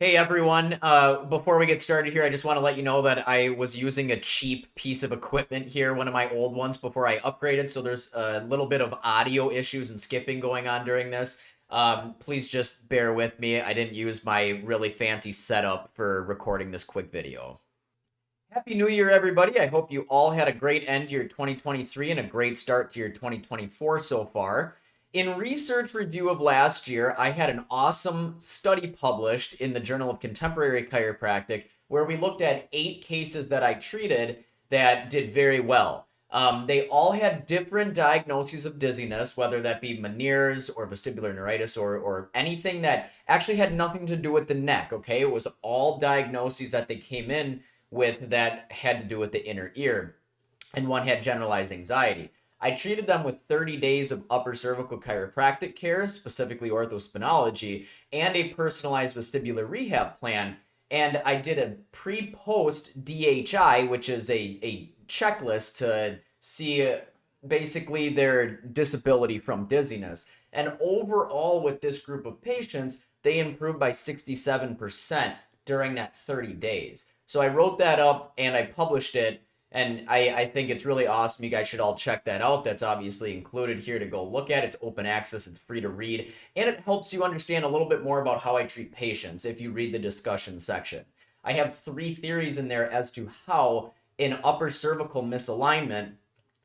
Hey everyone, before we get started here, I just want to let you know that I was using a cheap piece of equipment here, one of my old ones before I upgraded, so there's a little bit of audio issues and skipping going on during this. Please just bear with me. I didn't use my really fancy setup for recording this quick video. Happy New Year, everybody. I hope you all had a great end to your 2023 and a great start to your 2024 so far. In research review of last year, I had an awesome study published in the Journal of Contemporary Chiropractic where we looked at 8 cases that I treated that did very well. They all had different diagnoses of dizziness, whether that be Meniere's or vestibular neuritis or anything that actually had nothing to do with the neck, okay? It was all diagnoses that they came in with that had to do with the inner ear, and one had generalized anxiety. I treated them with 30 days of upper cervical chiropractic care, specifically orthospinology, and a personalized vestibular rehab plan. And I did a pre post DHI, which is a checklist to see basically their disability from dizziness. And overall, with this group of patients, they improved by 67% during that 30 days. So I wrote that up and I published it. And I think it's really awesome. You guys should all check that out. That's obviously included here to go look at. It's open access, it's free to read, and it helps you understand a little bit more about how I treat patients if you read the discussion section. I have 3 theories in there as to how an upper cervical misalignment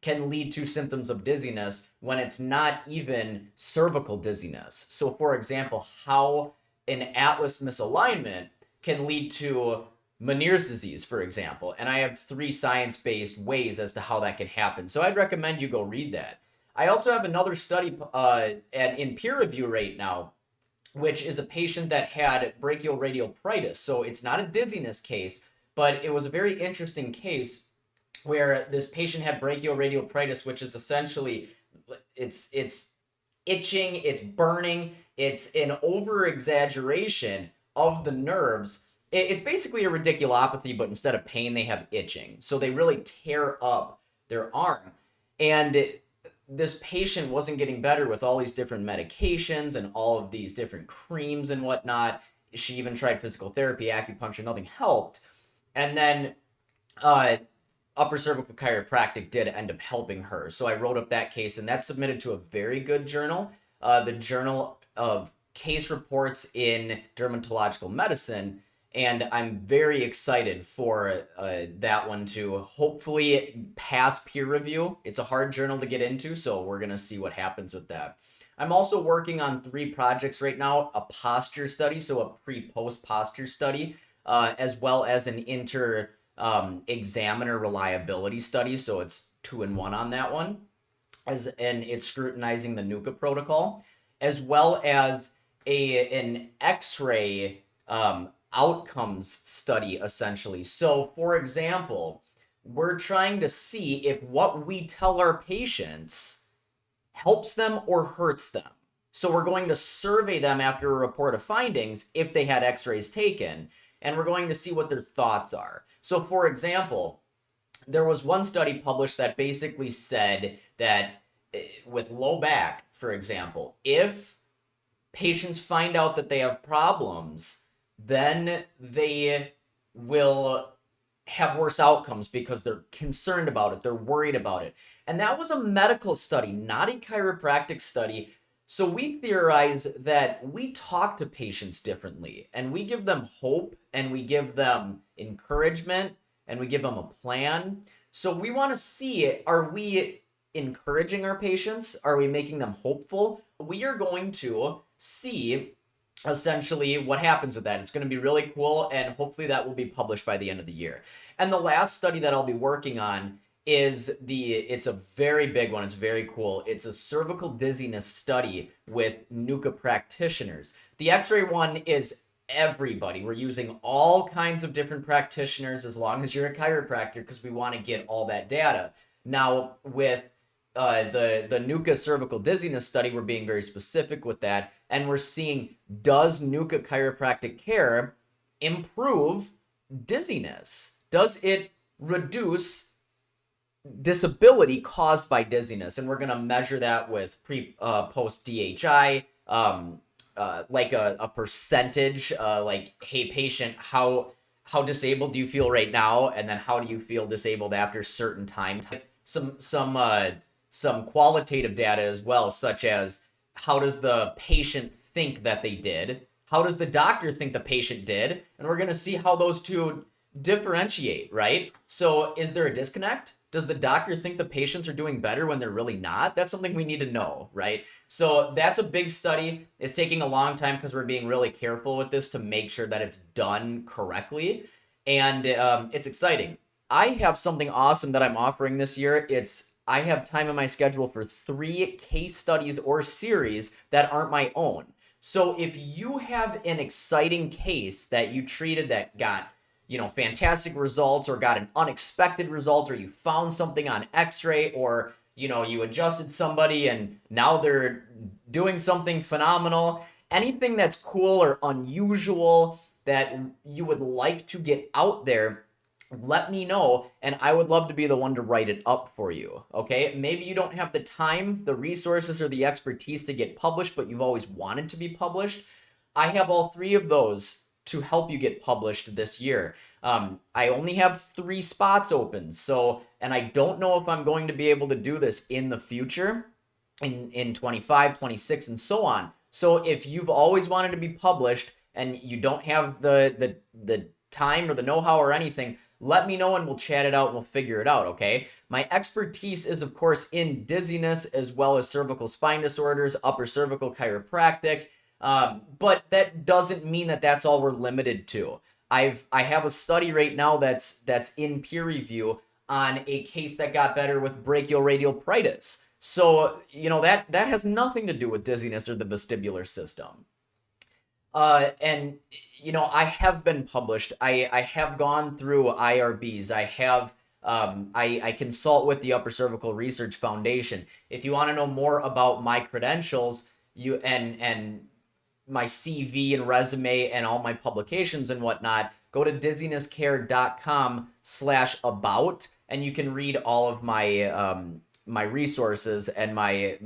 can lead to symptoms of dizziness when it's not even cervical dizziness. So, for example, how an atlas misalignment can lead to Meniere's disease, for example. And I have 3 science-based ways as to how that can happen. So I'd recommend you go read that. I also have another study in peer review right now, which is a patient that had brachial radial pruritus. So it's not a dizziness case, but it was a very interesting case where this patient had brachial radial pruritus, which is essentially it's itching, it's burning, it's an over exaggeration of the nerves. It's basically a radiculopathy, but instead of pain, they have itching. So they really tear up their arm. And this patient wasn't getting better with all these different medications and all of these different creams and whatnot. She even tried physical therapy, acupuncture, nothing helped. And then uh, upper cervical chiropractic did end up helping her. So I wrote up that case, and that's submitted to a very good journal, the Journal of Case Reports in Dermatological Medicine. And I'm very excited for that one to hopefully pass peer review. It's a hard journal to get into, so we're going to see what happens with that. I'm also working on 3 projects right now, a posture study, so a pre-post posture study, as well as an examiner reliability study. So it's 2 in 1 on that one. And it's scrutinizing the NUCA protocol, as well as an X-ray outcomes study, essentially. So, for example, we're trying to see if what we tell our patients helps them or hurts them. So, we're going to survey them after a report of findings if they had X-rays taken, and we're going to see what their thoughts are. So, for example, there was one study published that basically said that with low back, for example, if patients find out that they have problems, then they will have worse outcomes because they're concerned about it, they're worried about it. And that was a medical study, not a chiropractic study. So we theorize that we talk to patients differently and we give them hope and we give them encouragement and we give them a plan. So we want to see, are we encouraging our patients? Are we making them hopeful? We are going to see essentially what happens with that. It's going to be really cool, and hopefully that will be published by the end of the year. And the last study that I'll be working on is it's a very big one. It's very cool. It's a cervical dizziness study with NUCA practitioners. The X-ray one is everybody. We're using all kinds of different practitioners as long as you're a chiropractor because we want to get all that data. Now, with the NUCA cervical dizziness study, we're being very specific with that, and we're seeing, does NUCA chiropractic care improve dizziness? Does it reduce disability caused by dizziness? And we're going to measure that with post DHI, like a percentage, like, hey, patient, how disabled do you feel right now, and then how do you feel disabled after certain time. Some qualitative data as well, such as how does the patient think that they did, how does the doctor think the patient did, and we're going to see how those two differentiate, right? So is there a disconnect? Does the doctor think the patients are doing better when they're really not? That's something we need to know, right? So that's a big study. It's taking a long time because we're being really careful with this to make sure that it's done correctly. And it's exciting. I have something awesome that I'm offering this year. I have time in my schedule for 3 case studies or series that aren't my own. So if you have an exciting case that you treated that got, fantastic results, or got an unexpected result, or you found something on x-ray, or, you adjusted somebody and now they're doing something phenomenal, anything that's cool or unusual that you would like to get out there, let me know, and I would love to be the one to write it up for you, okay? Maybe you don't have the time, the resources, or the expertise to get published, but you've always wanted to be published. I have all 3 of those to help you get published this year. I only have 3 spots open, and I don't know if I'm going to be able to do this in the future, in 25, 26, and so on. So if you've always wanted to be published and you don't have the time or the know-how or anything, let me know and we'll chat it out and we'll figure it out, okay? My expertise is, of course, in dizziness as well as cervical spine disorders, upper cervical chiropractic, but that doesn't mean that that's all we're limited to. I have a study right now that's in peer review on a case that got better with brachioradial pruritus. So, that has nothing to do with dizziness or the vestibular system. And I have been published. I have gone through IRBs. I consult with the Upper Cervical Research Foundation. If you want to know more about my credentials, and my CV and resume and all my publications and whatnot, go to dizzinesscare.com/about, and you can read all of my resources and my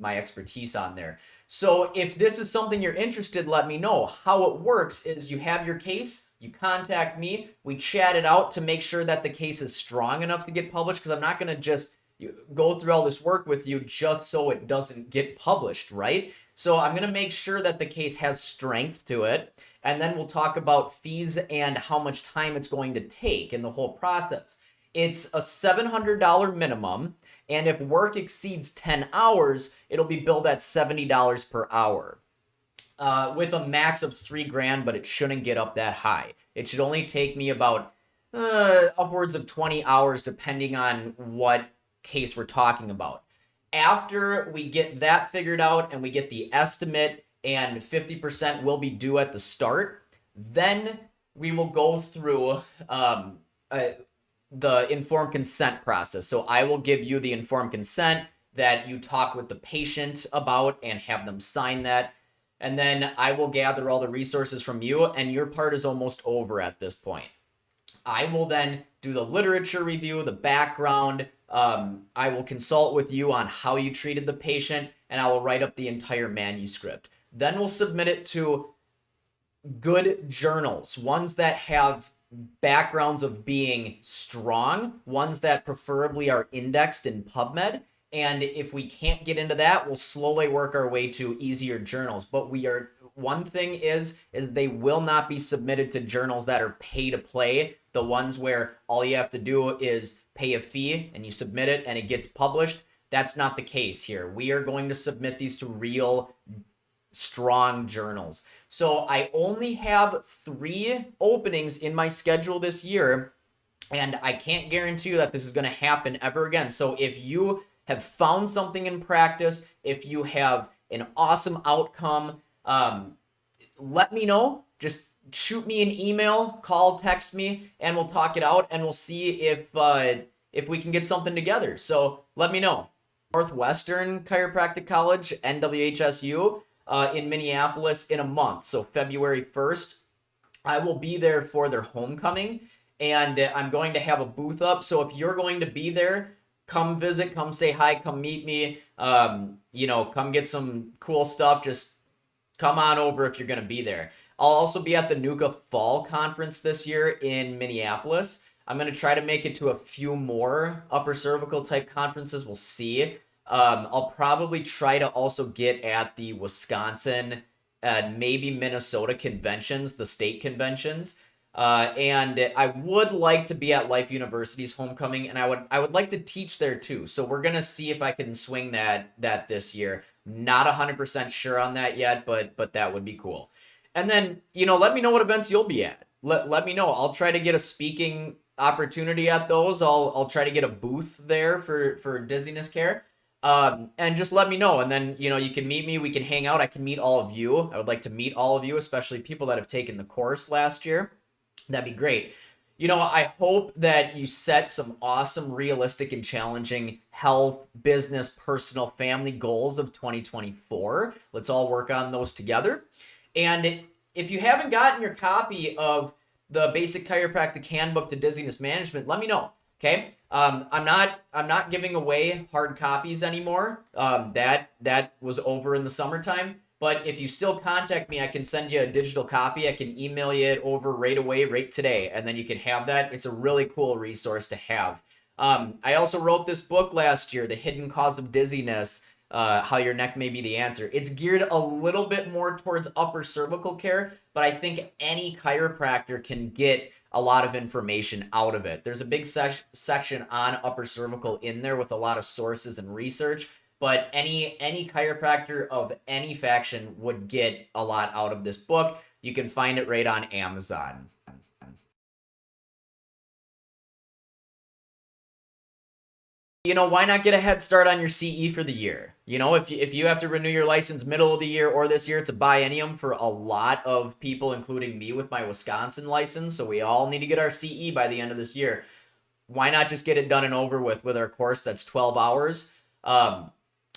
expertise on there. So if this is something you're interested, let me know. How it works is you have your case, you contact me, we chat it out to make sure that the case is strong enough to get published, because I'm not going to just go through all this work with you just so it doesn't get published, right? So I'm going to make sure that the case has strength to it, and then we'll talk about fees and how much time it's going to take in the whole process. It's a $700 minimum. And if work exceeds 10 hours, it'll be billed at $70 per hour, with a max of $3,000, but it shouldn't get up that high. It should only take me about upwards of 20 hours, depending on what case we're talking about. After we get that figured out and we get the estimate, and 50% will be due at the start, then we will go through the informed consent process. So I will give you the informed consent that you talk with the patient about and have them sign that. And then I will gather all the resources from you, and your part is almost over at this point. I will then do the literature review, the background. I will consult with you on how you treated the patient, and I will write up the entire manuscript. Then we'll submit it to good journals, ones that have backgrounds of being strong, ones that preferably are indexed in PubMed. And if we can't get into that, we'll slowly work our way to easier journals. But one thing is they will not be submitted to journals that are pay to play, the ones where all you have to do is pay a fee and you submit it and it gets published. That's not the case here. We are going to submit these to real strong journals. So I only have 3 openings in my schedule this year, and I can't guarantee you that this is going to happen ever again. So if you have found something in practice, if you have an awesome outcome, let me know. Just shoot me an email, call, text me, and we'll talk it out, and we'll see if we can get something together. So let me know. Northwestern Chiropractic College, NWHSU, in Minneapolis in a month. So February 1st, I will be there for their homecoming, and I'm going to have a booth up. So if you're going to be there, come visit, come say hi, come meet me, come get some cool stuff. Just come on over if you're going to be there. I'll also be at the NUCA Fall Conference this year in Minneapolis. I'm going to try to make it to a few more upper cervical type conferences. We'll see. I'll probably try to also get at the Wisconsin and maybe Minnesota conventions, the state conventions. And I would like to be at Life University's homecoming, and I would like to teach there too. So we're gonna see if I can swing that this year. Not 100% sure on that yet, but that would be cool. And then, let me know what events you'll be at. Let me know. I'll try to get a speaking opportunity at those. I'll try to get a booth there for Dizziness Care. And just let me know. And then, you can meet me. We can hang out. I can meet all of you. I would like to meet all of you, especially people that have taken the course last year. That'd be great. I hope that you set some awesome, realistic, and challenging health, business, personal, family goals of 2024. Let's all work on those together. And if you haven't gotten your copy of the Basic Chiropractic Handbook to Dizziness Management, let me know. Okay. I'm not giving away hard copies anymore. That was over in the summertime. But if you still contact me, I can send you a digital copy. I can email you it over right away, right today, and then you can have that. It's a really cool resource to have. I also wrote this book last year, The Hidden Cause of Dizziness, How Your Neck May Be the Answer. It's geared a little bit more towards upper cervical care, but I think any chiropractor can get a lot of information out of it. There's a big section on upper cervical in there with a lot of sources and research. But any chiropractor of any faction would get a lot out of this book. You can find it right on Amazon. Why not get a head start on your CE for the year? If you have to renew your license middle of the year or this year, it's a biennium for a lot of people, including me with my Wisconsin license. So we all need to get our CE by the end of this year. Why not just get it done and over with our course that's 12 hours?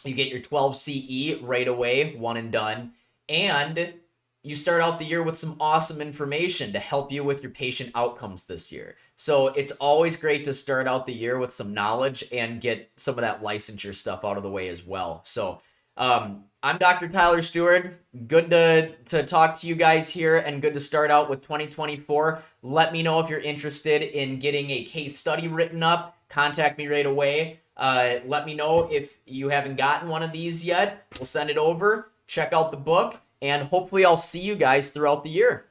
You get your 12 CE right away, one and done. And you start out the year with some awesome information to help you with your patient outcomes this year. So it's always great to start out the year with some knowledge and get some of that licensure stuff out of the way as well. So I'm Dr. Tyler Stewart. Good to talk to you guys here and good to start out with 2024. Let me know if you're interested in getting a case study written up. Contact me right away. Let me know if you haven't gotten one of these yet. We'll send it over. Check out the book. And hopefully I'll see you guys throughout the year.